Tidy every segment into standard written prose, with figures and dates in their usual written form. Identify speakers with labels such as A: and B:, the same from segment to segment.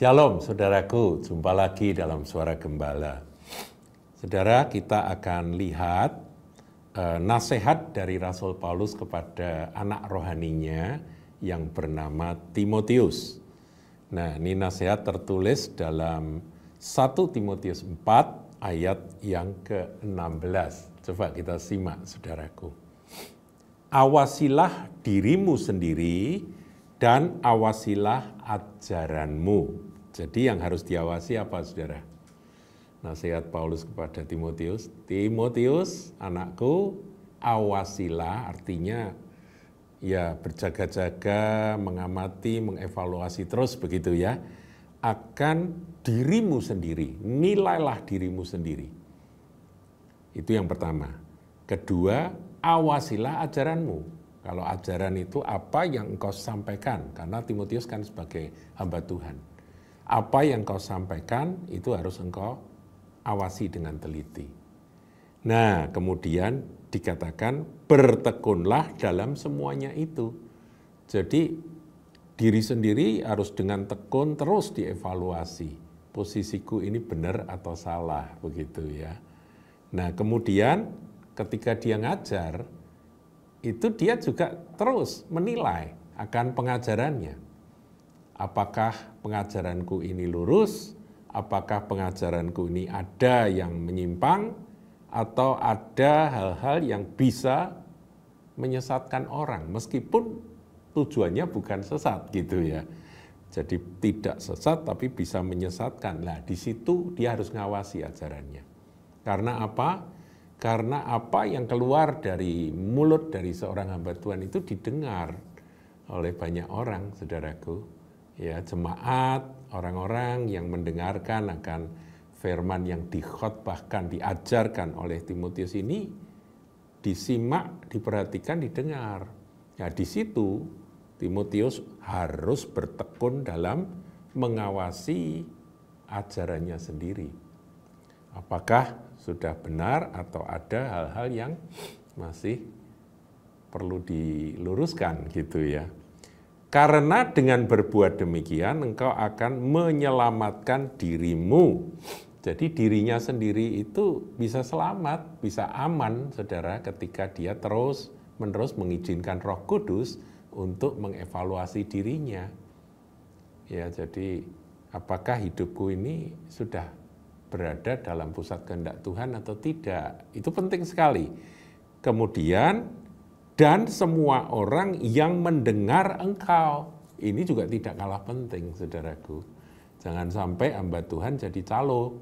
A: Shalom saudaraku, jumpa lagi dalam Suara Gembala. Saudara, kita akan lihat nasihat dari Rasul Paulus kepada anak rohaninya yang bernama Timotius. Nah, ini nasihat tertulis dalam 1 Timotius 4 ayat yang ke-16. Coba kita simak, saudaraku. Awasilah dirimu sendiri dan awasilah ajaranmu. Jadi yang harus diawasi apa, saudara? Nasihat Paulus kepada Timotius. Timotius, anakku, awasilah, artinya ya berjaga-jaga, mengamati, mengevaluasi terus begitu ya, akan dirimu sendiri. Nilailah dirimu sendiri. Itu yang pertama. Kedua, awasilah ajaranmu. Kalau ajaran itu apa yang engkau sampaikan, karena Timotius kan sebagai hamba Tuhan. Apa yang engkau sampaikan itu harus engkau awasi dengan teliti. Nah, kemudian dikatakan bertekunlah dalam semuanya itu. Jadi diri sendiri harus dengan tekun terus dievaluasi. Posisiku ini benar atau salah, begitu ya. Nah, kemudian ketika dia ngajar, itu dia juga terus menilai akan pengajarannya. Apakah pengajaranku ini lurus? Apakah pengajaranku ini ada yang menyimpang? Atau ada hal-hal yang bisa menyesatkan orang, meskipun tujuannya bukan sesat gitu ya. Jadi tidak sesat tapi bisa menyesatkan. Nah, di situ dia harus ngawasi ajarannya. Karena apa? Karena apa yang keluar dari mulut dari seorang hamba Tuhan itu didengar oleh banyak orang, saudaraku. Ya, jemaat, orang-orang yang mendengarkan akan firman yang dikhotbahkan, diajarkan oleh Timotius ini, disimak, diperhatikan, didengar. Nah, di situ Timotius harus bertekun dalam mengawasi ajarannya sendiri. Apakah sudah benar atau ada hal-hal yang masih perlu diluruskan gitu ya. Karena dengan berbuat demikian engkau akan menyelamatkan dirimu. Jadi dirinya sendiri itu bisa selamat, bisa aman, saudara, ketika dia terus-menerus mengizinkan Roh Kudus untuk mengevaluasi dirinya. Ya, jadi apakah hidupku ini sudah berada dalam pusat kehendak Tuhan atau tidak? Itu penting sekali. Kemudian, dan semua orang yang mendengar engkau. Ini juga tidak kalah penting, saudaraku. Jangan sampai hamba Tuhan jadi calo.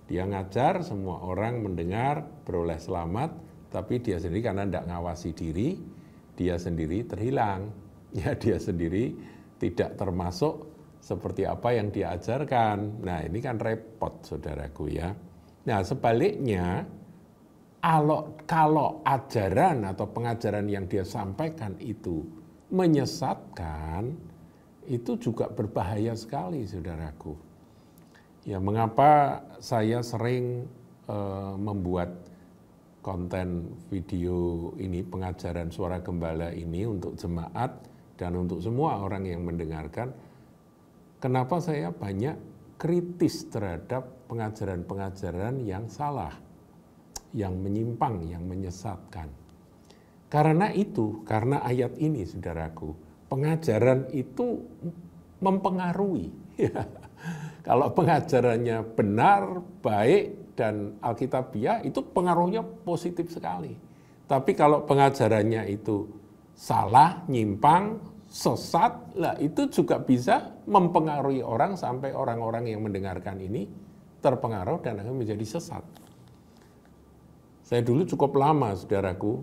A: Dia ngajar, semua orang mendengar, beroleh selamat, tapi dia sendiri karena tidak ngawasi diri, dia sendiri terhilang. Ya, dia sendiri tidak termasuk seperti apa yang diajarkan. Nah, ini kan repot, saudaraku ya. Nah, sebaliknya, kalau ajaran atau pengajaran yang dia sampaikan itu menyesatkan, itu juga berbahaya sekali, saudaraku. Ya, mengapa saya sering membuat konten video ini, pengajaran Suara Gembala ini untuk jemaat dan untuk semua orang yang mendengarkan. Kenapa saya banyak kritis terhadap pengajaran-pengajaran yang salah, yang menyimpang, yang menyesatkan. Karena ayat ini, saudaraku, pengajaran itu mempengaruhi. Kalau pengajarannya benar, baik, dan alkitabiah, itu pengaruhnya positif sekali. Tapi kalau pengajarannya itu salah, nyimpang, sesat, lah itu juga bisa mempengaruhi orang sampai orang-orang yang mendengarkan ini terpengaruh dan akan menjadi sesat. Saya dulu cukup lama, saudaraku,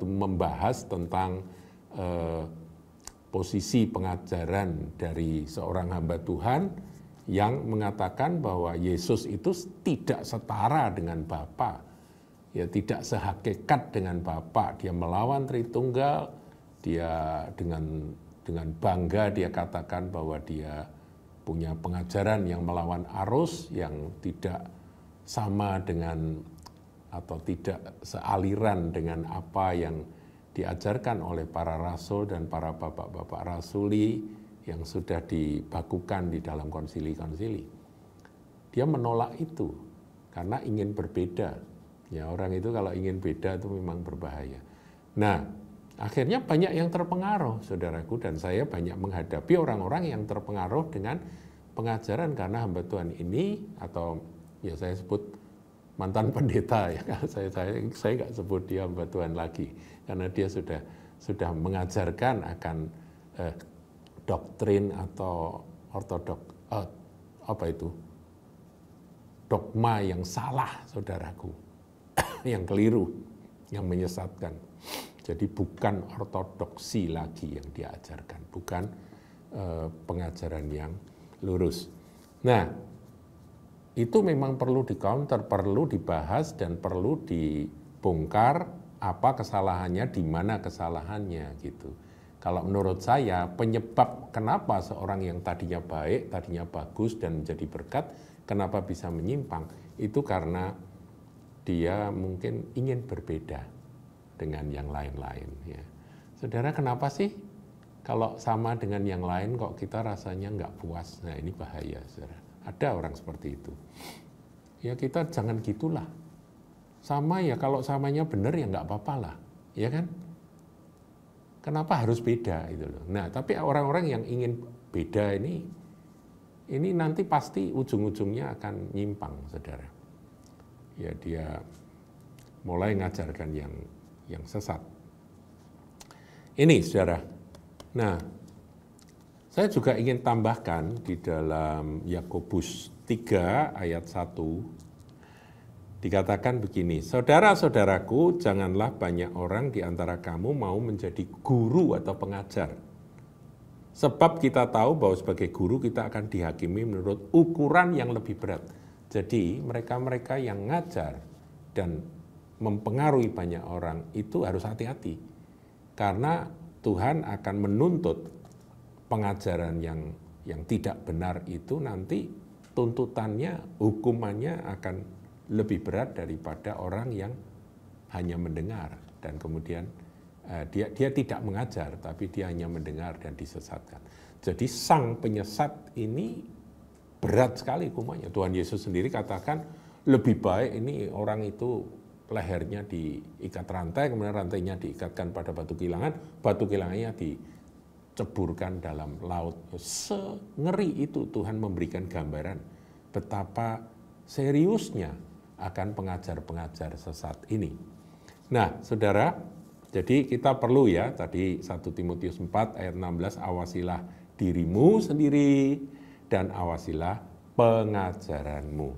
A: membahas tentang posisi pengajaran dari seorang hamba Tuhan yang mengatakan bahwa Yesus itu tidak setara dengan Bapa, ya tidak sehakikat dengan Bapa. Dia melawan Tritunggal. Dia dengan bangga dia katakan bahwa dia punya pengajaran yang melawan arus, yang tidak sama dengan atau tidak sealiran dengan apa yang diajarkan oleh para rasul dan para bapak-bapak rasuli yang sudah dibakukan di dalam konsili-konsili. Dia menolak itu karena ingin berbeda. Ya, orang itu kalau ingin beda itu memang berbahaya. Nah, akhirnya banyak yang terpengaruh, saudaraku, dan saya banyak menghadapi orang-orang yang terpengaruh dengan pengajaran karena hamba Tuhan ini, atau ya saya sebut mantan pendeta ya, saya nggak sebut dia hamba Tuhan lagi karena dia sudah mengajarkan akan doktrin atau dogma yang salah, saudaraku, yang keliru, yang menyesatkan. Jadi bukan ortodoksi lagi yang dia ajarkan, bukan pengajaran yang lurus. Nah, itu memang perlu di-counter, perlu dibahas dan perlu dibongkar apa kesalahannya, di mana kesalahannya gitu. Kalau menurut saya penyebab kenapa seorang yang tadinya baik, tadinya bagus dan menjadi berkat, kenapa bisa menyimpang, itu karena dia mungkin ingin berbeda dengan yang lain-lain. Ya. Saudara, kenapa sih kalau sama dengan yang lain kok kita rasanya nggak puas? Nah, ini bahaya, saudara. Ada orang seperti itu. Ya kita jangan gitulah. Sama ya, kalau samanya benar ya nggak apa-apa lah, ya kan? Kenapa harus beda itu loh. Nah, tapi orang-orang yang ingin beda ini nanti pasti ujung-ujungnya akan nyimpang, saudara. Ya dia mulai ngajarkan yang sesat. Ini, saudara. Nah, saya juga ingin tambahkan di dalam Yakobus 3 ayat 1, dikatakan begini, saudara-saudaraku, janganlah banyak orang di antara kamu mau menjadi guru atau pengajar. Sebab kita tahu bahwa sebagai guru kita akan dihakimi menurut ukuran yang lebih berat. Jadi mereka-mereka yang ngajar dan mempengaruhi banyak orang itu harus hati-hati. Karena Tuhan akan menuntut pengajaran yang tidak benar itu, nanti tuntutannya, hukumannya akan lebih berat daripada orang yang hanya mendengar dan kemudian dia tidak mengajar, tapi dia hanya mendengar dan disesatkan. Jadi sang penyesat ini berat sekali hukumannya. Tuhan Yesus sendiri katakan lebih baik ini orang itu lehernya diikat rantai, kemudian rantainya diikatkan pada batu kilangannya diceburkan dalam laut. Sengeri itu Tuhan memberikan gambaran betapa seriusnya akan pengajar-pengajar sesat ini. Nah, saudara, jadi kita perlu ya, tadi 1 Timotius 4 ayat 16, awasilah dirimu sendiri dan awasilah pengajaranmu.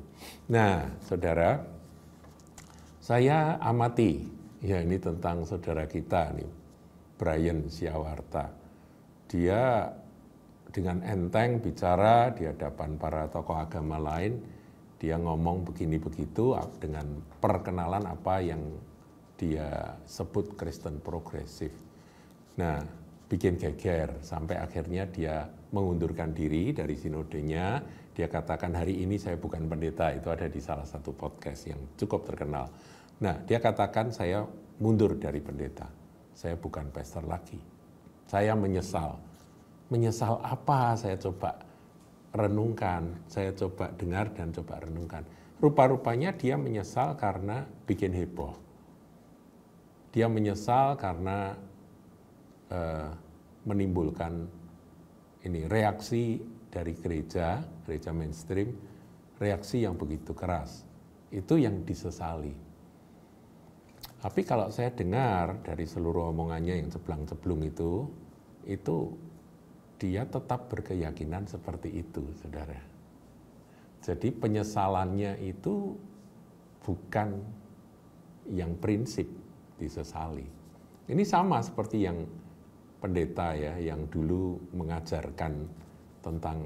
A: Nah, saudara, saya amati, ya ini tentang saudara kita nih, Brian Siawarta. Dia dengan enteng bicara di hadapan para tokoh agama lain, dia ngomong begini begitu dengan perkenalan apa yang dia sebut Kristen progresif. Nah, bikin geger sampai akhirnya dia mengundurkan diri dari sinodenya. Dia katakan hari ini saya bukan pendeta, itu ada di salah satu podcast yang cukup terkenal. Nah, dia katakan saya mundur dari pendeta. Saya bukan pastor lagi. Saya menyesal. Menyesal apa? Saya coba renungkan, saya coba dengar dan coba renungkan. Rupa-rupanya dia menyesal karena bikin heboh. Dia menyesal karena menimbulkan reaksi dari gereja mainstream, reaksi yang begitu keras. Itu yang disesali. Tapi kalau saya dengar dari seluruh omongannya yang ceblong-ceblung itu dia tetap berkeyakinan seperti itu, saudara. Jadi penyesalannya itu bukan yang prinsip disesali. Ini sama seperti yang pendeta ya, yang dulu mengajarkan tentang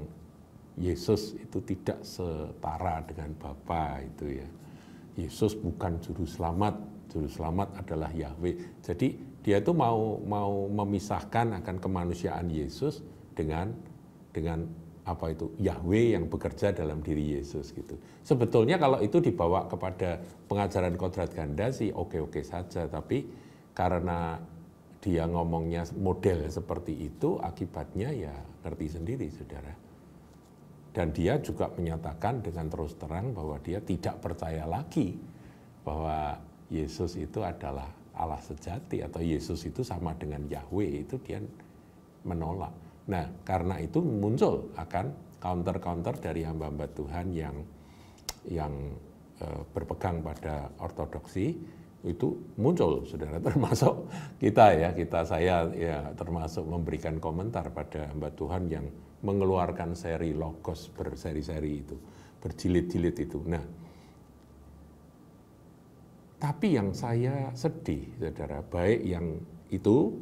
A: Yesus itu tidak setara dengan Bapa itu ya. Yesus bukan juru selamat adalah Yahweh. Jadi dia itu mau memisahkan akan kemanusiaan Yesus dengan apa itu Yahweh yang bekerja dalam diri Yesus gitu. Sebetulnya kalau itu dibawa kepada pengajaran kodrat ganda sih oke-oke saja, tapi karena dia ngomongnya model seperti itu, akibatnya ya ngerti sendiri, saudara. Dan dia juga menyatakan dengan terus terang bahwa dia tidak percaya lagi bahwa Yesus itu adalah Allah sejati atau Yesus itu sama dengan Yahweh, itu dia menolak. Nah, karena itu muncul akan counter-counter dari hamba-hamba Tuhan yang berpegang pada ortodoksi, itu muncul, saudara, termasuk saya termasuk memberikan komentar pada hamba Tuhan yang mengeluarkan seri Logos berseri-seri itu, berjilid-jilid itu. Nah, tapi yang saya sedih, saudara, baik yang itu,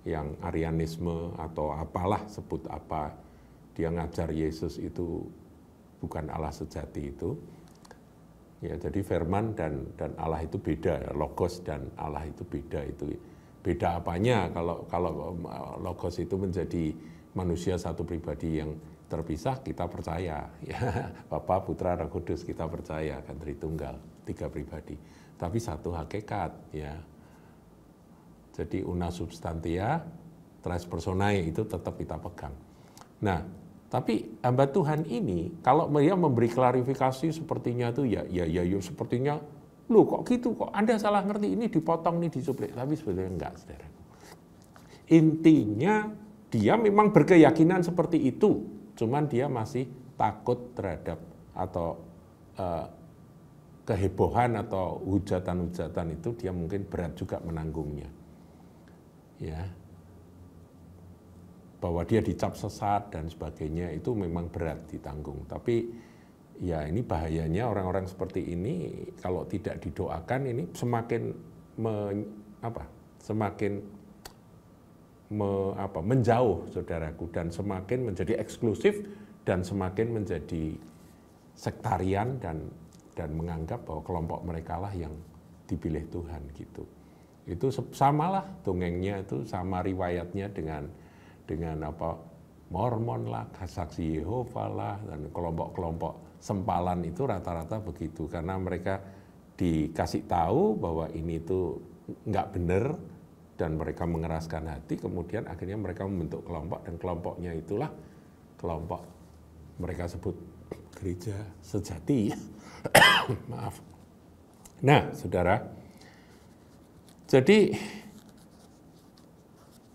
A: yang Arianisme atau apalah, sebut apa, dia ngajar Yesus itu bukan Allah sejati itu, ya, jadi firman dan Allah itu beda, Logos dan Allah itu beda. Itu beda apanya? Kalau Logos itu menjadi manusia satu pribadi yang terpisah, kita percaya, ya, Bapa, Putra, Roh Kudus, kita percaya kan Tritunggal, 3 pribadi, tapi satu hakikat, ya. Jadi una substantia, tres personae itu tetap kita pegang. Nah, tapi hamba Tuhan ini, kalau dia memberi klarifikasi sepertinya itu ya sepertinya, loh kok gitu, kok Anda salah ngerti, ini dipotong, ini dicuplik. Tapi sebenarnya enggak, saudara. Intinya dia memang berkeyakinan seperti itu, cuman dia masih takut terhadap atau kehebohan atau hujatan-hujatan itu, dia mungkin berat juga menanggungnya. Ya, bahwa dia dicap sesat dan sebagainya itu memang berat ditanggung. Tapi ya ini bahayanya orang-orang seperti ini kalau tidak didoakan ini semakin menjauh, saudaraku, dan semakin menjadi eksklusif dan semakin menjadi sektarian dan menganggap bahwa kelompok mereka lah yang dipilih Tuhan gitu. Itu samalah dongengnya, itu sama riwayatnya dengan Mormon lah, saksi Yehova lah, dan kelompok-kelompok sempalan itu rata-rata begitu, karena mereka dikasih tahu bahwa ini tuh nggak benar dan mereka mengeraskan hati, kemudian akhirnya mereka membentuk kelompok, dan kelompoknya itulah kelompok mereka sebut gereja sejati. Maaf. Nah, saudara, jadi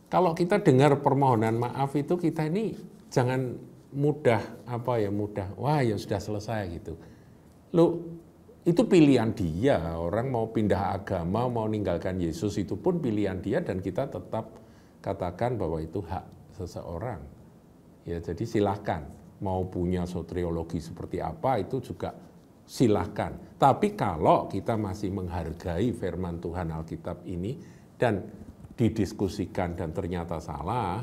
A: kalau kita dengar permohonan maaf itu, kita ini jangan mudah wah ya sudah selesai gitu. Loh, itu pilihan dia, orang mau pindah agama, mau ninggalkan Yesus, itu pun pilihan dia, dan kita tetap katakan bahwa itu hak seseorang. Ya, jadi silahkan, mau punya soteriologi seperti apa itu juga silahkan. Tapi kalau kita masih menghargai firman Tuhan Alkitab ini dan didiskusikan dan ternyata salah,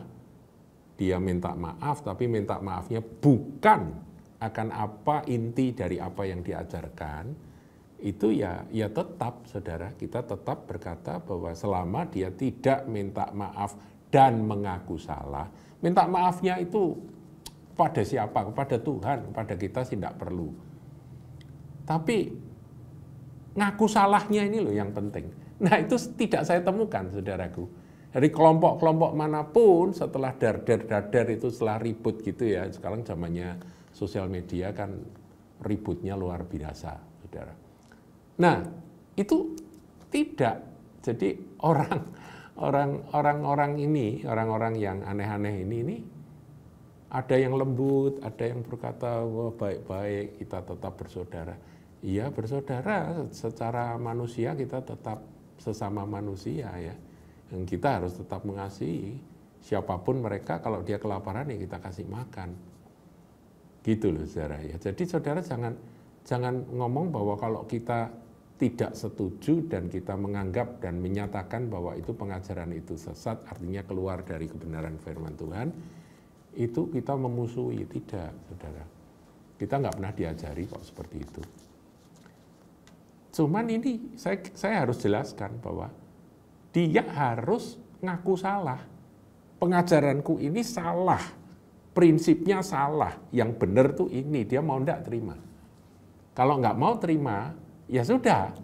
A: dia minta maaf, tapi minta maafnya bukan akan apa inti dari apa yang diajarkan, itu ya tetap, saudara, kita tetap berkata bahwa selama dia tidak minta maaf dan mengaku salah, minta maafnya itu pada siapa? Kepada Tuhan, kepada kita sih tidak perlu. Tapi ngaku salahnya ini loh yang penting. Nah, itu tidak saya temukan, saudaraku. Dari kelompok-kelompok manapun setelah dar itu, setelah ribut gitu ya. Sekarang zamannya sosial media kan ributnya luar biasa, saudara. Nah, itu tidak. Jadi orang-orang yang aneh-aneh ini ada yang lembut, ada yang berkata, wah baik-baik, kita tetap bersaudara. Iya, bersaudara secara manusia, kita tetap sesama manusia ya. Dan kita harus tetap mengasihi siapapun mereka, kalau dia kelaparan ya kita kasih makan. Gitu loh, saudara ya. Jadi saudara jangan ngomong bahwa kalau kita tidak setuju dan kita menganggap dan menyatakan bahwa itu pengajaran itu sesat, artinya keluar dari kebenaran firman Tuhan, itu kita memusuhi. Tidak, saudara. Kita nggak pernah diajari kok seperti itu. Cuman ini saya harus jelaskan bahwa dia harus ngaku salah. Pengajaranku ini salah, prinsipnya salah, yang benar tuh ini, dia mau enggak terima. Kalau nggak mau terima, ya sudah,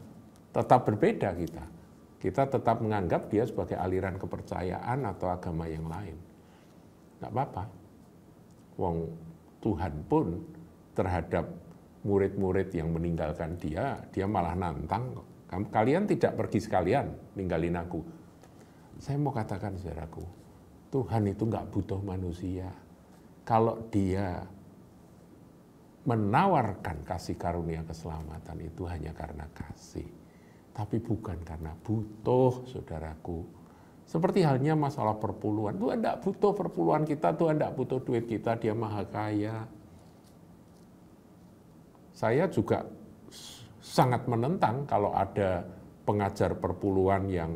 A: tetap berbeda kita. Kita tetap menganggap dia sebagai aliran kepercayaan atau agama yang lain. Nggak apa-apa. Wong Tuhan pun terhadap murid-murid yang meninggalkan dia malah nantang. Kalian tidak pergi sekalian, ninggalin aku. Saya mau katakan saudaraku, Tuhan itu nggak butuh manusia. Kalau dia menawarkan kasih karunia keselamatan itu hanya karena kasih. Tapi bukan karena butuh, saudaraku. Seperti halnya masalah perpuluhan. Tuhan tidak butuh perpuluhan kita, Tuhan tidak butuh duit kita, dia maha kaya. Saya juga sangat menentang kalau ada pengajar perpuluhan yang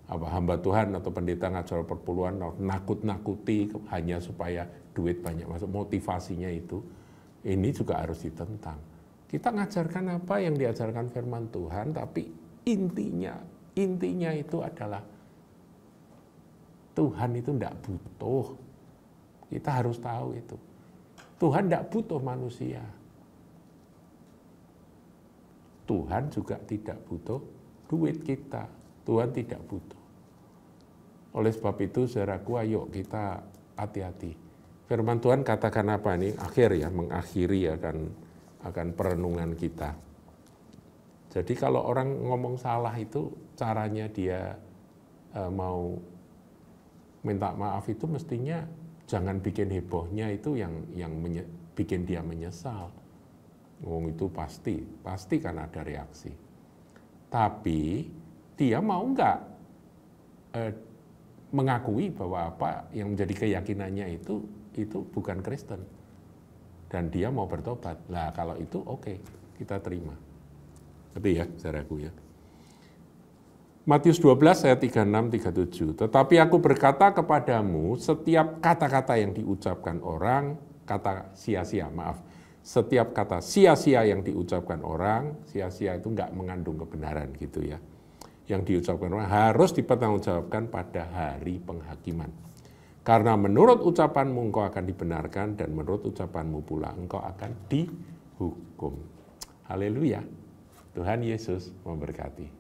A: hamba Tuhan atau pendeta ngajar perpuluhan nakut-nakuti hanya supaya duit banyak masuk, motivasinya itu. Ini juga harus ditentang. Kita ngajarkan apa yang diajarkan firman Tuhan, tapi intinya itu adalah Tuhan itu tidak butuh. Kita harus tahu itu. Tuhan tidak butuh manusia. Tuhan juga tidak butuh duit kita. Tuhan tidak butuh. Oleh sebab itu, saudaraku, ayo kita hati-hati. Firman Tuhan katakan apa ini? Mengakhiri akan perenungan kita. Jadi kalau orang ngomong salah itu caranya dia mau minta maaf itu mestinya jangan bikin hebohnya itu yang bikin dia menyesal. Ngomong itu pasti kan ada reaksi. Tapi dia mau nggak mengakui bahwa apa yang menjadi keyakinannya itu bukan Kristen. Dan dia mau bertobat. Nah kalau itu oke, kita terima. Tapi ya, saudaraku ya. Matius 12 ayat 36-37. Tetapi aku berkata kepadamu, setiap kata-kata yang diucapkan orang, kata sia-sia, setiap kata sia-sia yang diucapkan orang, sia-sia itu enggak mengandung kebenaran gitu ya. Yang diucapkan orang harus dipertanggungjawabkan pada hari penghakiman. Karena menurut ucapanmu engkau akan dibenarkan dan menurut ucapanmu pula engkau akan dihukum. Haleluya. Tuhan Yesus memberkati.